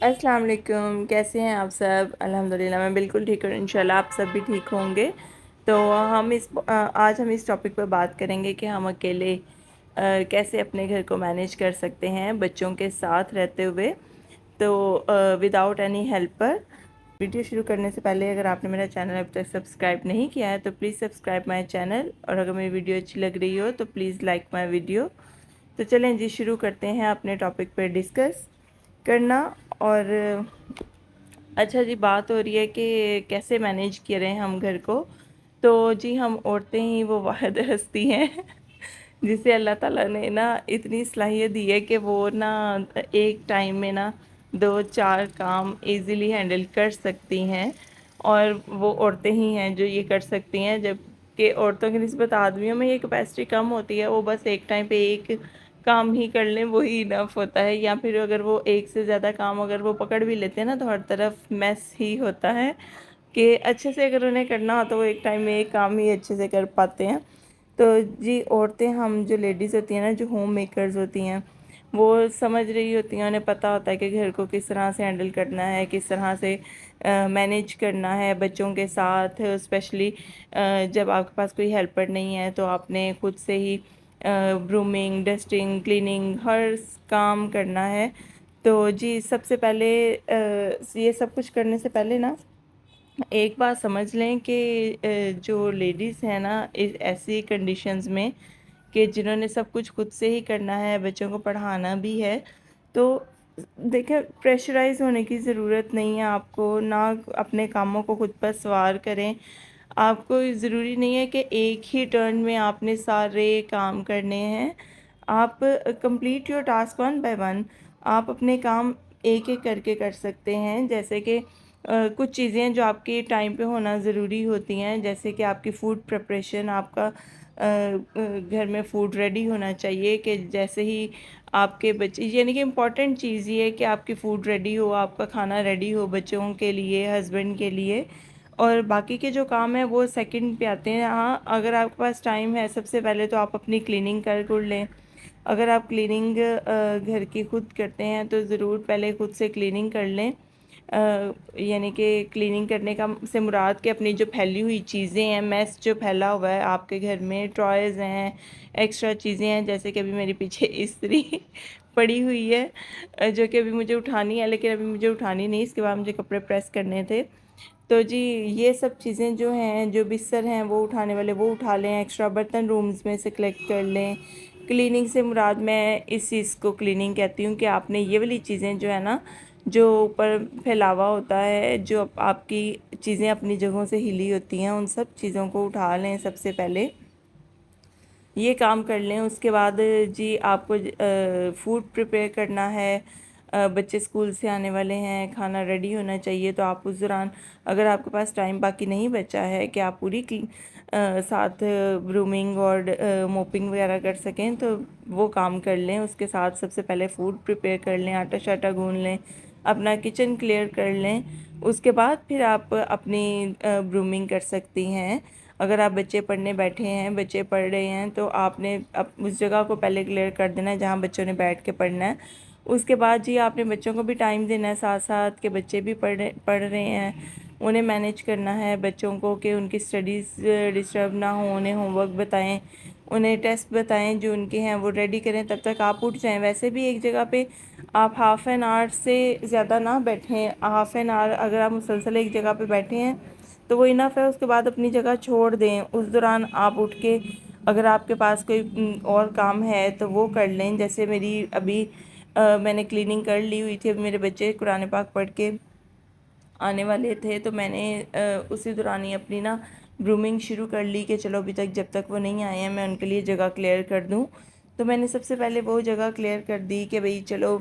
السلام علیکم، کیسے ہیں آپ سب؟ الحمدللہ میں بالکل ٹھیک ہوں، انشاءاللہ آپ سب بھی ٹھیک ہوں گے۔ تو آج ہم اس ٹاپک پہ بات کریں گے کہ ہم اکیلے کیسے اپنے گھر کو مینیج کر سکتے ہیں بچوں کے ساتھ رہتے ہوئے، تو وداؤٹ اینی ہیلپر۔ ویڈیو شروع کرنے سے پہلے اگر آپ نے میرا چینل اب تک سبسکرائب نہیں کیا ہے تو پلیز سبسکرائب مائی چینل، اور اگر میری ویڈیو اچھی لگ رہی ہو تو پلیز لائک مائی ویڈیو۔ تو چلیں جی شروع کرتے ہیں اپنے ٹاپک پہ ڈسکس کرنا۔ اور اچھا جی، بات ہو رہی ہے کہ کیسے مینیج کریں ہم گھر کو۔ تو جی ہم عورتیں ہی وہ واحد ہستی ہیں جسے اللہ تعالیٰ نے نا اتنی صلاحیت دی ہے کہ وہ نا ایک ٹائم میں نا 2-4 کام ایزیلی ہینڈل کر سکتی ہیں، اور وہ عورتیں ہی ہیں جو یہ کر سکتی ہیں، جبکہ عورتوں کی نسبت آدمیوں میں یہ کیپیسٹی کم ہوتی ہے، وہ بس ایک ٹائم پہ ایک کام ہی کر لیں وہی انف ہوتا ہے، یا پھر اگر وہ ایک سے زیادہ کام اگر وہ پکڑ بھی لیتے ہیں نا تو ہر طرف میس ہی ہوتا ہے، کہ اچھے سے اگر انہیں کرنا ہو تو وہ ایک ٹائم میں ایک کام ہی اچھے سے کر پاتے ہیں۔ تو جی عورتیں، ہم جو لیڈیز ہوتی ہیں نا، جو ہوم میکرز ہوتی ہیں، وہ سمجھ رہی ہوتی ہیں، انہیں پتہ ہوتا ہے کہ گھر کو کس طرح سے ہینڈل کرنا ہے، کس طرح سے مینیج کرنا ہے بچوں کے ساتھ، اسپیشلی جب آپ کے پاس کوئی ہیلپر نہیں ہے تو آپ نے خود سے ہی برومنگ، ڈسٹنگ، کلیننگ ہر کام کرنا ہے۔ تو جی سب سے پہلے یہ سب کچھ کرنے سے پہلے نا ایک بات سمجھ لیں کہ جو لیڈیز ہیں نا ایسی کنڈیشنز میں کہ جنہوں نے سب کچھ خود سے ہی کرنا ہے، بچوں کو پڑھانا بھی ہے، تو دیکھیں پریشرائز ہونے کی ضرورت نہیں ہے آپ کو، نہ اپنے کاموں کو خود پر سوار کریں۔ آپ کو ضروری نہیں ہے کہ ایک ہی ٹرن میں آپ نے سارے کام کرنے ہیں۔ آپ complete your task one by one, آپ اپنے کام ایک ایک کر کے کر سکتے ہیں، جیسے کہ کچھ چیزیں جو آپ کے ٹائم پہ ہونا ضروری ہوتی ہیں، جیسے کہ آپ کی فوڈ پریپریشن، آپ کا گھر میں فوڈ ریڈی ہونا چاہیے، کہ جیسے ہی آپ کے بچے، یعنی کہ امپورٹنٹ چیز یہ ہے کہ آپ کی فوڈ ریڈی ہو، آپ کا کھانا ریڈی ہو بچوں کے لیے، ہسبینڈ کے لیے، اور باقی کے جو کام ہیں وہ سیکنڈ پہ آتے ہیں۔ ہاں اگر آپ کے پاس ٹائم ہے، سب سے پہلے تو آپ اپنی کلیننگ کر لیں۔ اگر آپ کلیننگ گھر کی خود کرتے ہیں تو ضرور پہلے خود سے کلیننگ کر لیں، یعنی کہ کلیننگ کرنے کا سے مراد کہ اپنی جو پھیلی ہوئی چیزیں ہیں، میس جو پھیلا ہوا ہے آپ کے گھر میں، ٹرائز ہیں، ایکسٹرا چیزیں ہیں، جیسے کہ ابھی میرے پیچھے استری پڑی ہوئی ہے جو کہ ابھی مجھے اٹھانی ہے، لیکن ابھی مجھے اٹھانی نہیں، اس کے بعد مجھے کپڑے پریس کرنے تھے۔ تو جی یہ سب چیزیں جو ہیں، جو بستر ہیں وہ اٹھانے والے وہ اٹھا لیں، ایکسٹرا برتن رومز میں سے کلیکٹ کر لیں۔ کلیننگ سے مراد میں اس چیز کو کلیننگ کہتی ہوں کہ آپ نے یہ والی چیزیں جو ہے نا، جو اوپر پھیلاوا ہوتا ہے، جو آپ کی چیزیں اپنی جگہوں سے ہلی ہوتی ہیں، ان سب چیزوں کو اٹھا لیں سب سے پہلے، یہ کام کر لیں۔ اس کے بعد جی آپ کو فوڈ پریپیئر کرنا ہے، بچے اسکول سے آنے والے ہیں، کھانا ریڈی ہونا چاہیے، تو آپ اس دوران اگر آپ کے پاس ٹائم باقی نہیں بچا ہے کہ آپ پوری ساتھ برومنگ اور موپنگ وغیرہ کر سکیں تو وہ کام کر لیں۔ اس کے ساتھ سب سے پہلے فوڈ پریپیئر کر لیں، آٹا شاٹا گون لیں، اپنا کچن کلیئر کر لیں۔ اس کے بعد پھر آپ اپنی برومنگ کر سکتی ہیں۔ اگر آپ بچے پڑھنے بیٹھے ہیں، بچے پڑھ رہے ہیں، تو آپ نے اس جگہ کو پہلے کلیئر کر دینا ہے جہاں بچوں نے بیٹھ کے پڑھنا ہے۔ اس کے بعد جی آپ نے بچوں کو بھی ٹائم دینا ہے ساتھ ساتھ، کہ بچے بھی پڑھ رہے ہیں، انہیں مینیج کرنا ہے بچوں کو، کہ ان کی اسٹڈیز ڈسٹرب نہ ہوں، انہیں ہوم ورک بتائیں، انہیں ٹیسٹ بتائیں جو ان کے ہیں وہ ریڈی کریں، تب تک آپ اٹھ جائیں۔ ویسے بھی ایک جگہ پہ آپ ہاف این آور سے زیادہ نہ بیٹھیں، ہاف این آور اگر آپ مسلسل ایک جگہ پہ بیٹھے ہیں تو وہ انف ہے، اس کے بعد اپنی جگہ چھوڑ دیں۔ اس دوران آپ اٹھ کے اگر آپ کے پاس کوئی اور کام ہے تو وہ کر لیں، جیسے میری ابھی میں نے کلیننگ کر لی ہوئی تھی، اب میرے بچے قرآن پاک پڑھ کے آنے والے تھے، تو میں نے اسی دوران ہی اپنی نا برومنگ شروع کر لی، کہ چلو ابھی تک جب تک وہ نہیں آئے ہیں میں ان کے لیے جگہ کلیئر کر دوں۔ تو میں نے سب سے پہلے وہ جگہ کلیئر کر دی کہ بھئی چلو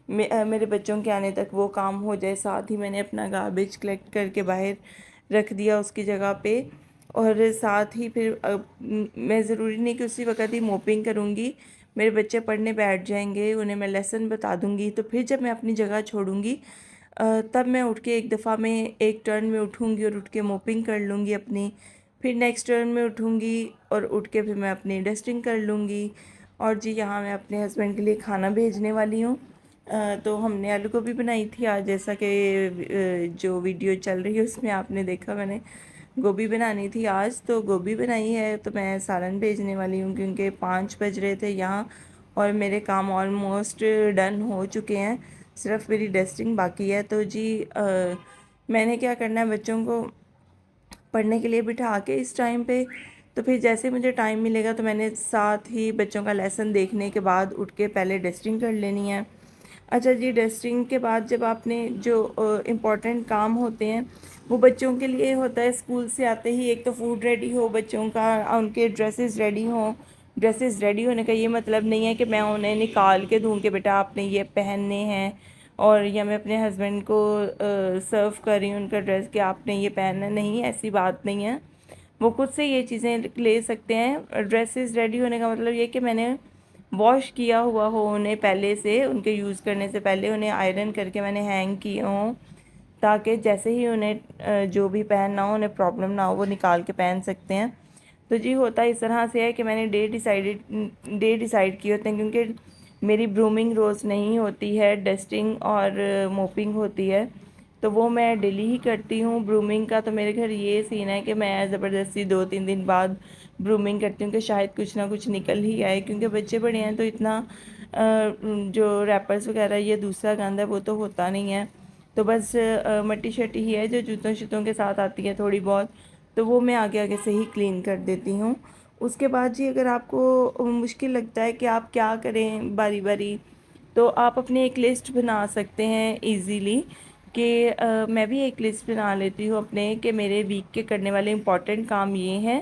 میرے بچوں کے آنے تک وہ کام ہو جائے، ساتھ ہی میں نے اپنا گاربیج کلیکٹ کر کے باہر رکھ دیا اس کی جگہ پہ، اور ساتھ ہی پھر میں ضروری نہیں کہ اسی وقت ہی موپنگ کروں گی، میرے بچے پڑھنے بیٹھ جائیں گے، انہیں میں لیسن بتا دوں گی، تو پھر جب میں اپنی جگہ چھوڑوں گی تب میں اٹھ کے ایک دفعہ میں ایک ٹرن میں اٹھوں گی اور اٹھ کے موپنگ کر لوں گی اپنی، پھر نیکسٹ ٹرن میں اٹھوں گی اور اٹھ کے پھر میں اپنی ڈسٹنگ کر لوں گی۔ اور جی یہاں میں اپنے ہسبینڈ کے لیے کھانا بھیجنے والی ہوں، تو ہم نے آلو گوبھی بنائی تھی آج، جیسا کہ جو ویڈیو چل رہی ہے اس میں آپ نے دیکھا میں نے گوبھی بنانی تھی آج، تو گوبھی بنائی ہے۔ تو میں سالن بھیجنے والی ہوں کیونکہ 5 بج رہے تھے یہاں، اور میرے کام آلموسٹ ڈن ہو چکے ہیں، صرف میری ڈسٹنگ باقی ہے۔ تو جی میں نے کیا کرنا ہے، بچوں کو پڑھنے کے لیے بٹھا کے اس ٹائم پہ، تو پھر جیسے مجھے ٹائم ملے گا تو میں نے ساتھ ہی بچوں کا لیسن دیکھنے کے بعد اٹھ کے پہلے ڈسٹنگ کر لینی ہے۔ اچھا جی، ڈسٹنگ کے بعد جب آپ نے جو امپورٹنٹ کام ہوتے ہیں وہ بچوں کے لیے ہوتا ہے، اسکول سے آتے ہی ایک تو فوڈ ریڈی ہو بچوں کا، ان کے ڈریسز ریڈی ہوں۔ ڈریسز ریڈی ہونے کا یہ مطلب نہیں ہے کہ میں انہیں نکال کے دوں کہ بیٹا آپ نے یہ پہننے ہیں، اور یا میں اپنے ہسبینڈ کو سرو کر رہی ہوں ان کا ڈریس کہ آپ نے یہ پہننا، نہیں، ایسی بات نہیں ہے، وہ خود سے یہ چیزیں لے سکتے ہیں۔ ڈریسز ریڈی ہونے کا مطلب یہ کہ میں نے واش کیا ہوا ہو انہیں پہلے سے، ان کے یوز کرنے سے پہلے انہیں آئرن کر کے میں نے ہینگ کیے ہوں، تاکہ جیسے ہی انہیں جو بھی پہننا ہو انہیں پرابلم نہ ہو، وہ نکال کے پہن سکتے ہیں۔ تو جی ہوتا اس طرح سے ہے کہ میں نے ڈے ڈیسائیڈ کیے ہوتے ہیں، کیونکہ میری برومنگ روز نہیں ہوتی ہے، ڈسٹنگ اور موپنگ ہوتی ہے، تو وہ میں ڈیلی ہی کرتی ہوں۔ برومنگ کا تو میرے گھر یہ سین ہے کہ میں زبردستی 2-3 دن بعد برومنگ کرتی ہوں کہ شاید کچھ نہ کچھ نکل ہی آئے، کیونکہ بچے بڑے ہیں تو اتنا جو ریپرز وغیرہ یہ دوسرا گند ہے وہ تو ہوتا نہیں ہے، تو بس مٹی شٹی ہی ہے جو جوتوں شتوں کے ساتھ آتی ہے تھوڑی بہت، تو وہ میں آگے آگے سے ہی کلین کر دیتی ہوں۔ اس کے بعد جی اگر آپ کو مشکل لگتا ہے کہ آپ کیا کریں باری باری، تو آپ اپنی ایک لسٹ بنا سکتے ہیں ایزیلی، کہ میں بھی ایک لسٹ بنا لیتی ہوں اپنے کہ میرے ویک کے کرنے والے امپورٹنٹ کام یہ ہیں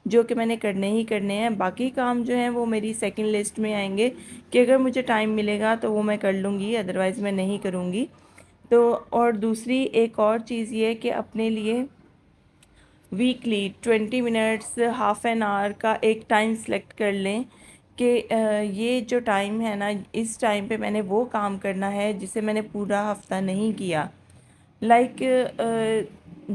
جو کہ میں نے کرنے ہی کرنے ہیں، باقی کام جو ہیں وہ میری سیکنڈ لسٹ میں آئیں گے کہ اگر مجھے ٹائم ملے گا تو وہ میں کر لوں گی، ادروائز میں نہیں کروں گی۔ تو اور دوسری ایک اور چیز یہ ہے کہ اپنے لیے weekly 20 minutes, half an hour کا ایک ٹائم سلیکٹ کر لیں کہ یہ جو ٹائم ہے نا، اس ٹائم پہ میں نے وہ کام کرنا ہے جسے میں نے پورا ہفتہ نہیں کیا۔ لائک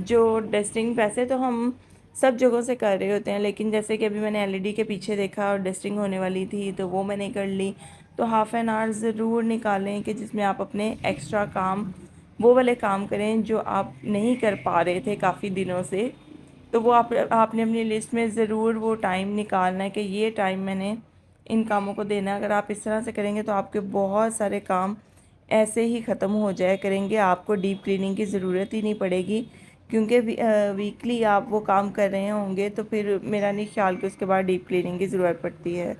جو ڈسٹنگ ویسے تو ہم سب جگہوں سے کر رہے ہوتے ہیں، لیکن جیسے کہ ابھی میں نے LED کے پیچھے دیکھا اور ڈسٹنگ ہونے والی تھی تو وہ میں نے کر لی، تو ہاف این آور ضرور نکالیں کہ جس میں آپ اپنے ایکسٹرا کام، وہ والے کام کریں جو آپ نہیں کر پا رہے تھے کافی دنوں سے، تو وہ آپ نے اپنی لسٹ میں ضرور وہ ٹائم نکالنا ہے کہ یہ ٹائم میں نے ان کاموں کو دینا ہے۔ اگر آپ اس طرح سے کریں گے تو آپ کے بہت سارے کام ایسے ہی ختم ہو جایا کریں گے، آپ کو ڈیپ کلیننگ کی ضرورت ہی نہیں پڑے گی، کیونکہ ویکلی آپ وہ کام کر رہے ہوں گے، تو پھر میرا نہیں خیال کہ اس کے بعد ڈیپ کلیننگ کی ضرورت پڑتی ہے۔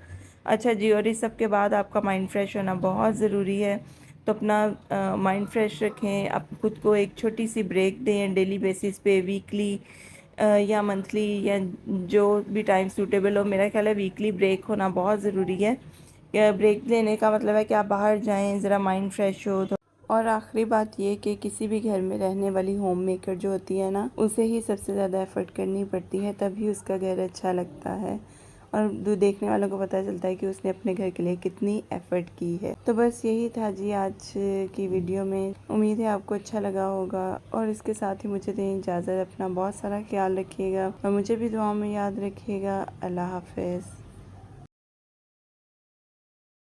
اچھا جی، اور اس سب کے بعد آپ کا مائنڈ فریش ہونا بہت ضروری ہے، تو اپنا مائنڈ فریش رکھیں، آپ خود کو ایک چھوٹی سی بریک دیں ڈیلی بیسس پہ، ویکلی یا منتھلی یا جو بھی ٹائم سوٹیبل ہو۔ میرا خیال ہے ویکلی بریک ہونا بہت ضروری ہے، کہ بریک لینے کا مطلب ہے کہ آپ باہر جائیں، ذرا مائنڈ فریش ہو۔ اور آخری بات یہ کہ کسی بھی گھر میں رہنے والی ہوم میکر جو ہوتی ہے نا، اسے ہی سب سے زیادہ ایفرٹ کرنی پڑتی ہے، تبھی اس کا گھر اچھا لگتا ہے، اور دیکھنے والوں کو پتہ چلتا ہے کہ اس نے اپنے گھر کے لیے کتنی ایفرٹ کی ہے۔ تو بس یہی تھا جی آج کی ویڈیو میں، امید ہے آپ کو اچھا لگا ہوگا، اور اس کے ساتھ ہی مجھے دیں اجازت، اپنا بہت سارا خیال رکھیے گا اور مجھے بھی دعاؤں میں یاد رکھیے گا۔ اللہ حافظ۔